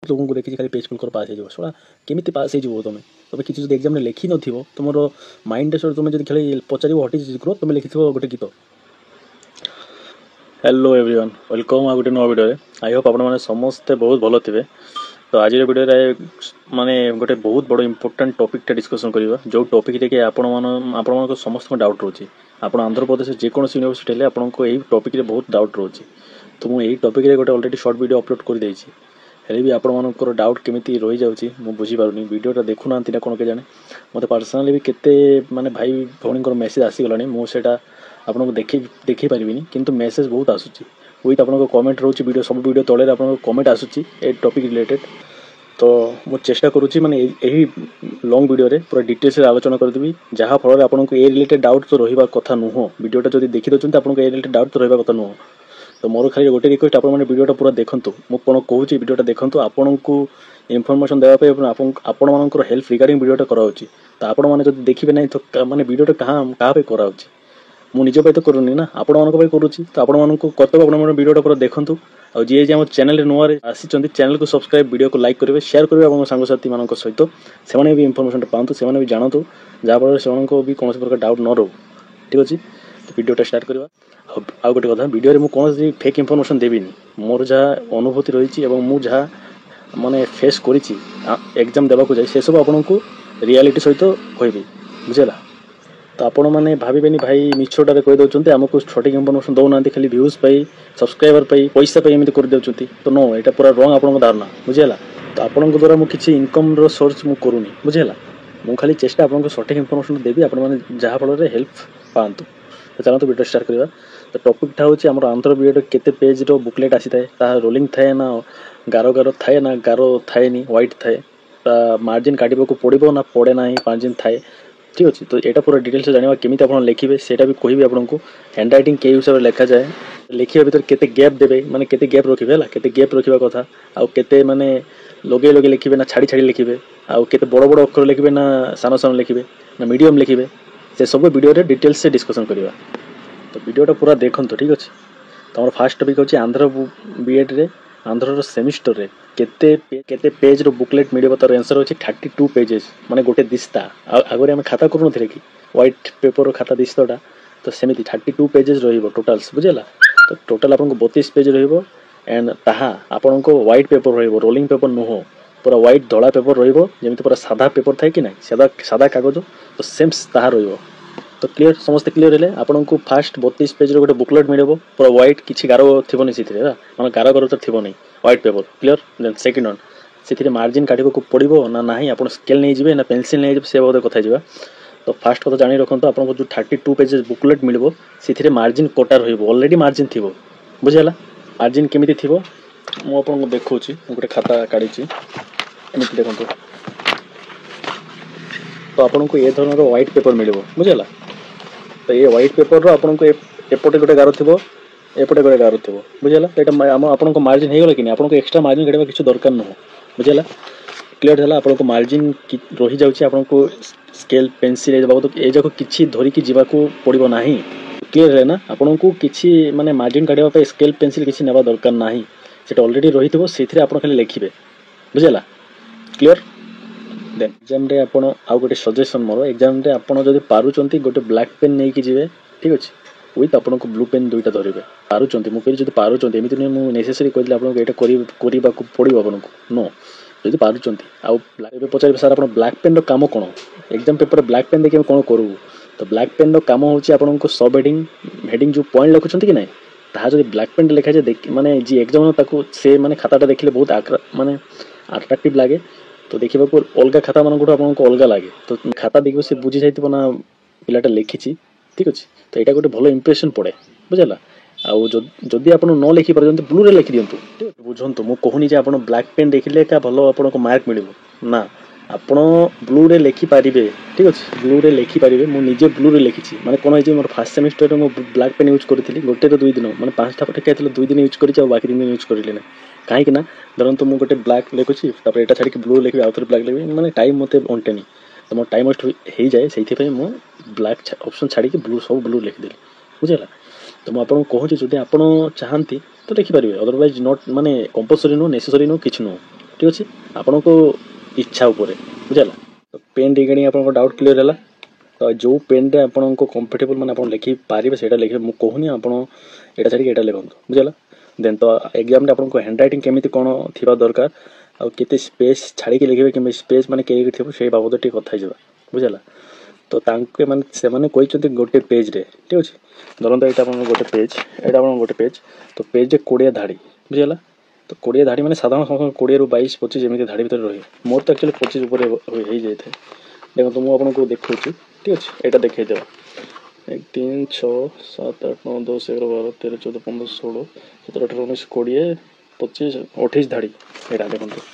तुमको देखिए खाली पेज फुल पास हो शोड़ा केमी पास हो तुम तुम किसी जो एग्जाम लिखी न तुम माइंड तुम जो खाली पचार व्हाट इज ग्रोथ तुम लिखि गोटे गीत। हेलो एवरीवन वेलकम आ गोटे नुआ वीडियो आई होप आपने समस्ते बहुत भल थे। तो आज वीडियो माने गोटे बहुत बड़ इंपोर्टेंट टॉपिक डिस्कसन करवा जो टॉपिक रे आपण समस्त डाउट रोचे आप आंध्र प्रदेश जेकोसी यूनिवर्सिटी हेल्ले आपको यही टॉपिक रे बहुत डाउट रोचे। तो मुझे यही टॉपिक रे गोटे ऑलरेडी शॉर्ट वीडियो अपलोड कर देछि हेले भी आपंकर डाउट केमी रही जाऊँगी मुझे बुझीपारूनी वीडियोटा देखुना ना कौन के जाने मत पर्सनाली भी केते माने भाई भौणी मेसेज आसीगलानी मुझे आपको देखी पारिनी किंतु मेसेज बहुत आसूची विथ आपको कमेंट रोचे वीडियो सब वीडियो तले आपको कमेंट आसूची ए टॉपिक रिलेटेड। तो मुझे चेष्टा करुँची माने यही लॉन्ग वीडियो रे पूरा डिटेल्स आलोचना करदेवी जहाँ फल आपको ए रिलेटेड डाउट तो रहा कथा नुह वीडियोटा जो देखी दौरान आपको ए रिलेटेड डाउट तो रहा कथा नुह। तो मोर खाली गोटे रिक्वेस्ट आप वीडियोटा पूरा देखूँ मुझे कौन कहूँ वीडियोटा देखूँ आपन को इनफॉरमेशन देवाई आपण मान हेल्प रिगार्डिंग वीडियोटा कराऊँगी। तो आपण मैंने जब देखिए ना तो माने वीडियोटा क्या कराऊँगी मुझे निज तो करूनी ना आपण मान करुँची। तो आपण कर्तव्य आप वीडियोटा पूरा देखूँ और जी जी चैनल नुआ आसी चैनल को सब्सक्राइब वीडियो को लाइक करेंगे शेयर करेंगे आप सांगसाथी मान सहित से भी इनफॉरमेशन पातु से भी जानतु जहाँफल से भी कौन प्रकार डाउट न रो ठीक अच्छे। तो वीडियोटा स्टार्ट करवा आ गोटे कथा वीडियो में कौन फेक इनफॉरमेशन देविनी मोर जहाँ अनुभूति रही मुझे जहाँ माने फेस कर एग्जाम देवाक जाए से सब आपन को रियलिटी सहित कहबी बुझेगा। तो आपण मैंने भावेनि भाई मिछटा कही दौरान आमको सठिक इनफॉरमेशन दौना खाली व्यूज पाई सब्सक्राइबर पाई पैसा पाई एमती कर दौरान तो नो यहाँ पूरा रंग आप धारणा बुझेगा। तो आपण द्वारा मुझे इनकम सोर्स मुझे करूनी बुझेगा मुझे खाली चेष्टा आपको सठिक इनफॉरमेशन देवी आप जहाँ फल हेल्प पातु। तो चलते वीडियो स्टार्ट करवा। तो टॉपिकटा हूँ आम आंध्र बीएड केते पेज रो बुकलेट आसी था रोलिंग थाए ना गार गार थाए ना गार थाए व्हाइट थाए मार्जिन काटा पड़ो ना पड़े ना 5 दिन थाए ठीक अच्छे। तो यहाँ पूरा डिटेल्स जाना केमी आप लिखे से कहि आपको हैंड रईटिंग के हिसाब से लिखा जाए लिखा भर के गैप देवे माने केते गैप रखिए केते गैप रखा कथा आउ केते माने लगे लगे लिखे ना छाड़ी छाड़ी लिखे आउ केते बड़ बड़ अक्षर लिखे ना सान सान लिखे ना मीडियम लिखे से सब वीडियो रे डिटेल्स से डिस्कसन करवा। तो वीडियोटा पूरा देखो ठीक अच्छे। तो हमारा फास्ट टॉपिक होची आंध्र बीएड रे आंध्र सेमिस्टर रे केते पेज रो बुकलेट मिले तार आंसर होची 32 पेजेस माने गोटे दिस्ता आगे आम खाता करूँ कि व्हाइट पेपर खाता दिस्ताटा तो सेमती 32 पेजेस रही टोटाल्स बुझेगा। तो टोटाल आपको 32 पेज एंड ताहा आपन को व्हाइट पेपर रही रोलिंग पेपर नुह पूरा व्हाइट धला पेपर रही पूरा सादा पेपर थाए कि ना सादा कागज तो सेम ताहा रही। तो क्लियर समस्त क्लियर है आपन को फास्ट 32 पेज गोटे बुकलेट मिले पूरा व्हाइट किसी गार थी से मैं गार गार तो थी नहीं white paper clear. Then second one से मार्जिन काटा पड़ो ना ना आप स्केल नहीं जाए ना पेनसिल नहीं जाए से बहुत कथा जावा। तो फास्ट कथा जानी रखते आपको जो 32 पेजेस बुकलेट मिले से मार्जिन कटा रलरेडी मार्जिन थी बुझेगा। मार्जिन केमी थी मुझे देखा गोटे खाता काढ़ी एमती देखो तो आपको ये धरण व्हाइट पेपर मिले बुझेगा। तो ये व्हाइट पेपर आपको एपटे गोटे गार थी एपटे गोटे गार थी बुझेगा। यहाँ आपको मार्जिन होगा कि आपको एक्सट्रा मार्जिन काटा किसी दरकार नुह बुझेगा। क्लियर है आपको मार्जिन रही जाऊँगी आपको स्केल पेनसिल तो ये जाक किसी धरिकी जावाक पड़ो ना क्लियर है ना आपन को किसी माने मार्जिन काटा स्केल पेनसिल किसी नेबा दरकार ना से ऑलरेडी रही थो से खाली लिखे बुझेगा। क्लियर। देन एग्जाम रे आपण आउ गोटे सजेशन मोर एग्जाम रे आपण जदि पारुचंती गोटे ब्लैक पेन नहीं कि जीवे ठीक अच्छे विथ आपन को ब्लू पेन दुईटा धरवे पारुचंती मुझे जब पारुचंती एमती नुहे मुझे नेसेसरी कहली आपको यहाँ करने को पड़ो आपन को नो जब पारुचंती आउ पचार सार आप ब्लैक पेन काम कौन एग्जाम पेपर ब्लैक पेन देखिए कौन करूँ। तो ब्लैक पेन काम हूँ आपको सब हेडिंग जो पॉइंट लिखुं कि ना ताहा जब ब्लैक पेन लिखा जाए माने जी एग्जाम से माने खाताटा देखले बहुत माने अट्राक्टिव लगे। तो देखा अलग खाता मान आपको अलग लगे तो खाता देखिए से बुझी जाइए ना पिलाटा लिखी ठीक अच्छे। तो यहाँ गोटे भल इंप्रेशन पड़े बुझेगा। आउ जदि आप न लिखि पार ब्लू रे लिखि दिंतु बुझंतु मु कहूनी जे आप ब्लैक पेन देखिले का भल आपको मार्क मिल ना आपण ब्लू रे लिखि पारे ठीक अच्छे ब्लू रे लिखि पारे मुझे ब्लू रे लिखी मैंने कौन है मोर फास्ट सेमिस्टर में ब्लैक पेन यूज करी गोटे तो 2 दिन मैंने 5टा पटेक 2 दिन यूज कर बाकी 3 दिन यूज करें कहीं ना धरन तो मुझे गोटे ब्लैक लिखुची यहाँ छाड़ी ब्लू लिखी आउ थे ब्लैक लिखी मैंने टाइम मत अंटेनी तो मोर टाइम वेस्ट हो जाए से मुझे ब्लैक ऑप्शन छाड़ी ब्लू सब ब्लू लिखिदेली बुझेगा। तो मुझे आपको कहूँ जब आप चाहती तो लिखिपारे अदरवाइज नॉट माने कंपलसरी नुह नेसेसरी नुह किसी नुह ठीक अच्छे आपण को इच्छा उपरे बुझला तो पेन रिगार्डिंग आपन डाउट क्लियर है तो जो पेन रे आपन को कंफर्टेबल माने आपन लिखि पारिबे सेटा लिखे मु कहूनी आपन एटा छाडी एटा लिखंतु बुझला देन तो एग्जाम रे आपन को हैंड राइटिंग केमिति कोन थिबा दरकार आ केते स्पेस छाडी के लिखिबे कि स्पेस माने के थिबो से बाबद टी कथा हिजबा बुझला तो तांके माने से माने कोइ चंती गोटे पेज रे ठीक अछि धरंत एटा आपन गोटे पेज एटा आपन गोटे पेज तो पेज रे 20 धाडी बुझला तो 20 धाडी माने साधारण 20 रु 22 25 जेमिति धाडी भीतर रहे मोर तो एक्चुअली 25 ऊपर होई जाय थे देखो तो मु आपन को देखौ छी ठीक अछि एटा देखै देबा 1 3 6 7 8 9 10 11 12 13 14 15 16 17 18 19 20 25 28 धाडी एटा देखंतु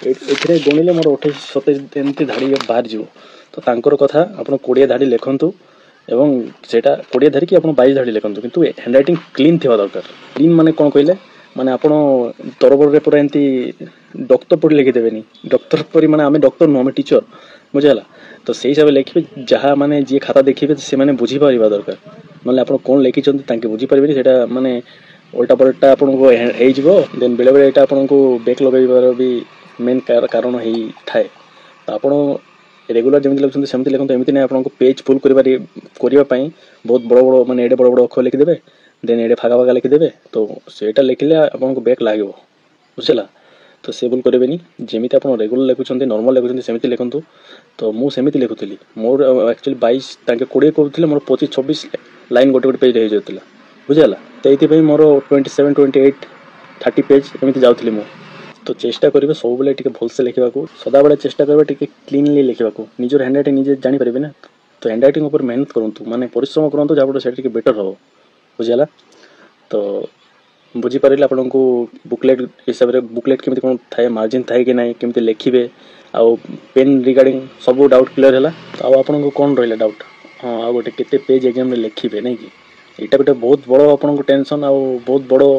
एथिरे गणिले मोर 28 27 एमती धाडी बाहर जिवो तो तांकर कथा आपन 20 धाडी लिखंतु एवं सेटा 20 धाडी कि आपन 22 धाडी लिखंतु किंतु हैंड राइटिंग क्लीन थिबा दरकार क्लीन माने कोन कहले माने आपण तरबर रे पूरा एंती डॉक्टर पढ़ लिखि देबेनी डॉक्टर परी माने हमें डॉक्टर नो हमें टीचर बुझला तो सेही हिसाब लिखिबे जहा माने जे खाता देखिबे से माने बुझी पारिबा दरकार माने आपण कोन लिखि चंती तांके बुझी पारिबेनी सेटा माने उल्टा पलटा आपण को हेइ जिवो देन बेले बेले एटा आपण को बैक लगाइबार भी मेन कारण हेइ थाए तो आपण रेगुलर जेमति लिखुछन्ती सेमति लिखंतु एमिति नै आपण को पेज फुल करिबा पई बहुत बड़ बड़ माने एडे बड़ बड़ अक्षर लिखि देबे देन एडे फागा फागा लिखि देबे तो सेटा लिखिले आपण को बैक लागिवो बुझला तो से भूल करेबेनी जेमिति आपण रेगुलर लिखुछन्ती नॉर्मल लिखुछन्ती सेमिति लिखंतु तो मु सेमिति लिखुतली मोर एक्चुअली 22 ताके 20 कहउथिले मोर 25 26 लाइन गोटे गोटे पेज रहि जतिला बुझला तो एति पई मोर 27 28 30 पेज एमिति जाउथली मु तो चेष्टा करिवे सब बेले टिके भल से लिखिबा को सदा बेले चेष्टा करबे टिके क्लीनली लिखिबा को निजर हैंड राइटिंग निजे जानि परिबे ना तो हैंड राइटिंग ऊपर मेहनत करंतु माने परिश्रम करंतु जाबडे सेटा टिके बेटर हो बुझला तो बुझी पारिले आपन को बुकलेट हिसाब रे बुकलेट केमिति कोन थाए मार्जिन थाए कि नै केमिति लिखिबे आ पेन रिगार्डिंग सब डाउट क्लियर हला तो आपन को कोन रहले डाउट हां आ गोटे केते पेज एग्जाम रे लिखिबे नै कि एटा गोटे बहुत बड़ो आपन को टेंशन आ बहुत बड़ो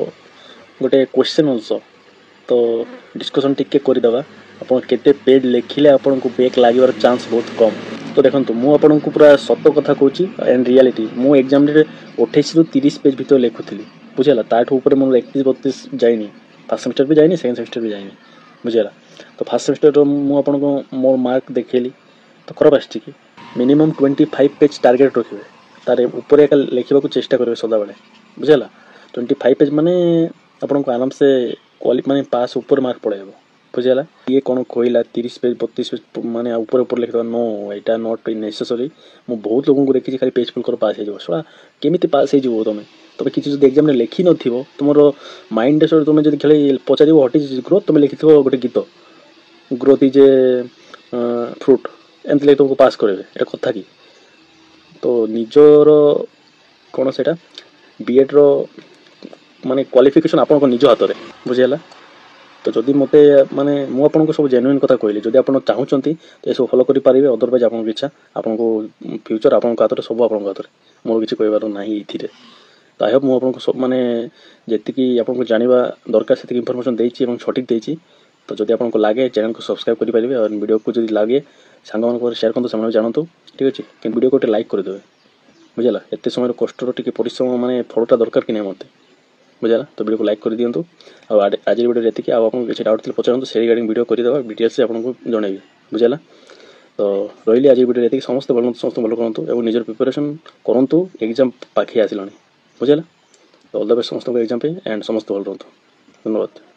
गोटे क्वेश्चन आल्सो तो डिस्कशन टिके करि दबा आपन केते पेज लिखिले आपन को बैक लागिबार चांस बहुत कम तो देखंतु मु आपन को पूरा सत्य कथा कहूची एंड रियलिटी मु एग्जाम रे 28 रु 30 पेज भीतर लिखुथली बुझला ताठ ऊपर मोर 31 32 जाइनी फर्स्ट सेमेस्टर भी जाइनी सेकंड सेमेस्टर भी जाइनी बुझला तो फर्स्ट सेमेस्टर मु आपन को मोर मार्क देखेली तो खराब आछि कि मिनिमम 25 पेज टारगेट रखिबे तारे ऊपर एक लिखिबा को चेष्टा करबे सदा बेले बुझला 25 पेज माने आपन को आराम से क्वालिटी माने पास ऊपर मार्क पड़ेबो बुझला ये कोन कोइला 30 पेज 32 पेज माने ऊपर ऊपर लिखतो नो एटा नॉट नेसेसरी मु बहुत लोगन को देखि खाली पेज फुल कर पास हे जबो सोला केमिति पास हे जबो तबे किछि जदि एग्जाम रे लेखि नथिबो तुमरो माइंड सो तुमे जदि खेले पचारिबो व्हाट इज ग्रोथ तुमे लिखिथबो गोटे गीत ग्रोथ इज ए फ्रूट एंत ले तुमको पास करबे एटा कथा की तो निजर कोन सेटा बीएड रो माने क्वालिफिकेशन आपन को निज हाथ रे बुझियला तो जदि मते माने मु आपन को सब जेन्युइन कथा कहली जदि आपन चाहउचंती तो सब फॉलो करि पारिबे अदरवाइज आपन को इच्छा आपन को फ्यूचर आपन को हाथ रे सब आपन को हाथ रे मोर किछि कहबार नाही इथिरे तो आई होप मु आपन को सब माने जेति की आपन को जानिबा दरकार सेति इंफॉर्मेशन देछि एवं सटीक देछि तो जदि आपन को लागे चैनल को सब्सक्राइब करि पारिबे और वीडियो को जदि लागे संग मन को शेयर करतो समय जानतो ठीक अछि कि वीडियो को लाइक कर देबे बुझला एते समय कष्ट रो टिके परिश्रम माने फलटा दरकार कि नै मते बुझला तो वीडियो को लाइक कर दियंतु और आज वीडियो रेति कि आपन किछि डाउट थिले पचारंतु से रिगार्डिंग वीडियो करि देबा डिटेल्स से आपन को जणैबी बुझला तो रहिली आज वीडियो रेति समस्त भल करंतु एवं निजर प्रिपरेशन करंतु एग्जाम पाखि आसिलानी बुझला तो ऑल द बेस्ट समस्त एग्जाम पे एंड समस्त भल रहंतु धन्यवाद।